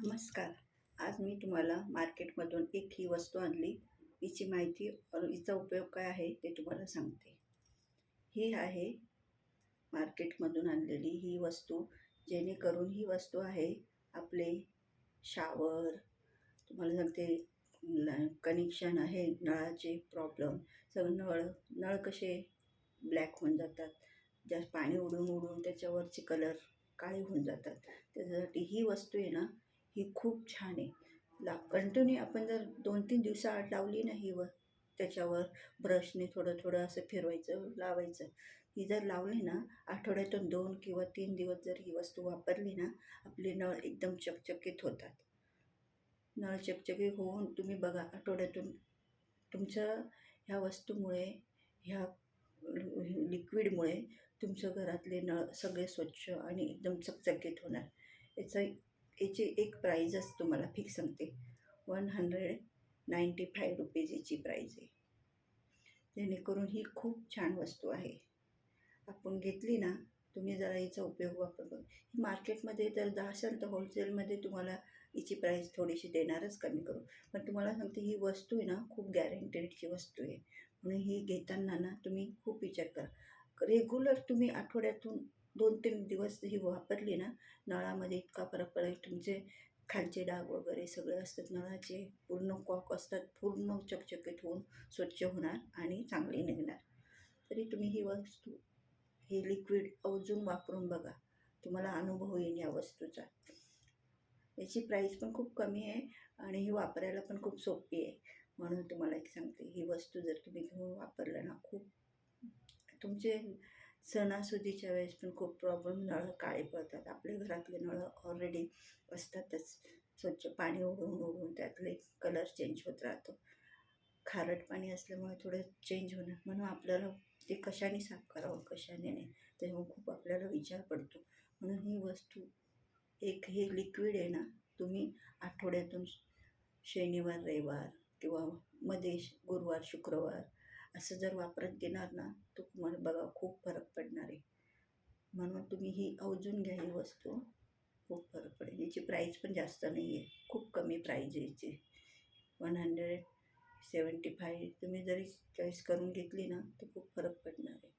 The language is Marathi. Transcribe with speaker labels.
Speaker 1: नमस्कार. आज मी तुम्हाला मार्केटमधून एक ही वस्तू आणली. हिची माहिती और हिचा उपयोग काय आहे ते तुम्हाला सांगते. ही आहे मार्केटमधून आणलेली ही वस्तू, जेणेकरून ही वस्तू आहे आपले शावर, तुम्हाला सांगते कनेक्शन आहे, नळाचे प्रॉब्लेम, सगळं नळ कसे ब्लॅक होऊन जातात, जास्त पाणी उडून उडून त्याच्यावरचे कलर काळे होऊन जातात. त्याच्यासाठी ही वस्तू आहे ना, ही खूप छान आहे. कंटिन्यू आपण जर 2-3 दिवसाआड लावली ना ही त्याच्यावर ब्रशने थोडं थोडं असं फिरवायचं, लावायचं. ही जर लावली ना, आठवड्यातून 2 किंवा 3 दिवस जर ही वस्तू वापरली ना, आपले नळ एकदम चकचकीत होतात. नळ चकचकीत होऊन तुम्ही बघा, आठवड्यातून तुमच्या ह्या वस्तूमुळे, ह्या लिक्विडमुळे तुमच्या घरातले नळ सगळे स्वच्छ आणि एकदम चकचकीत होणार. याची एक प्राईजच तुम्हाला फिक्स सांगते, 195 रुपीज याची प्राईज आहे. जेणेकरून ही खूप छान वस्तू आहे. आपण घेतली ना, तुम्ही जरा हिचा उपयोग वापर करा. ही मार्केटमध्ये जर असेल तर होलसेलमध्ये तुम्हाला हिची प्राईस थोडीशी देणारच कमी करू. पण तुम्हाला सांगते, ही वस्तू आहे ना, खूप गॅरंटेडची वस्तू आहे. म्हणून ही घेताना ना तुम्ही खूप विचार करा. रेग्युलर तुम्ही आठवड्यातून 2-3 दिवस ही वापरली ना, नळामध्ये इतका फरक पडेल. तुमचे खालचे डाग वगैरे सगळे असतात नळाचे, पूर्ण कॉक असतात, पूर्ण चकचकीत होऊन स्वच्छ होणार आणि चांगली निघणार. तरी तुम्ही ही वस्तू, हे लिक्विड अजून वापरून बघा, तुम्हाला अनुभव येईल या वस्तूचा. याची प्राईस पण खूप कमी आहे आणि ही वापरायला पण खूप सोपी आहे. म्हणून तुम्हाला एक सांगते, ही वस्तू जर तुम्ही घेऊन वापरलं ना, खूप तुमचे सणासुदीच्या वेळेस पण खूप प्रॉब्लेम, नळ काळे पडतात. आपल्या घरातले नळ ऑलरेडी असतातच स्वच्छ, पाणी उडून उडून त्यातले कलर चेंज होत राहतो. खारट पाणी असल्यामुळे थोडं चेंज होणार. म्हणून आपल्याला ते कशाने साफ करावं, कशाने नाही, त्यामुळे खूप आपल्याला विचार पडतो. म्हणून ही वस्तू, एक हे लिक्विड आहे ना, तुम्ही आठवड्यातून शनिवार, रविवार किंवा मध्ये गुरुवार, शुक्रवार असं जर वापरत गेणार ना, तर तुम्हाला बघा खूप फरक पडणार आहे. म्हणून तुम्ही ही अवजून घ्या ही वस्तू, खूप फरक पडेल. याची प्राईस पण जास्त नाही आहे, खूप कमी प्राईज आहे याची. 175. तुम्ही जरी चॉईस करून घेतली ना, तर खूप फरक पडणार आहे.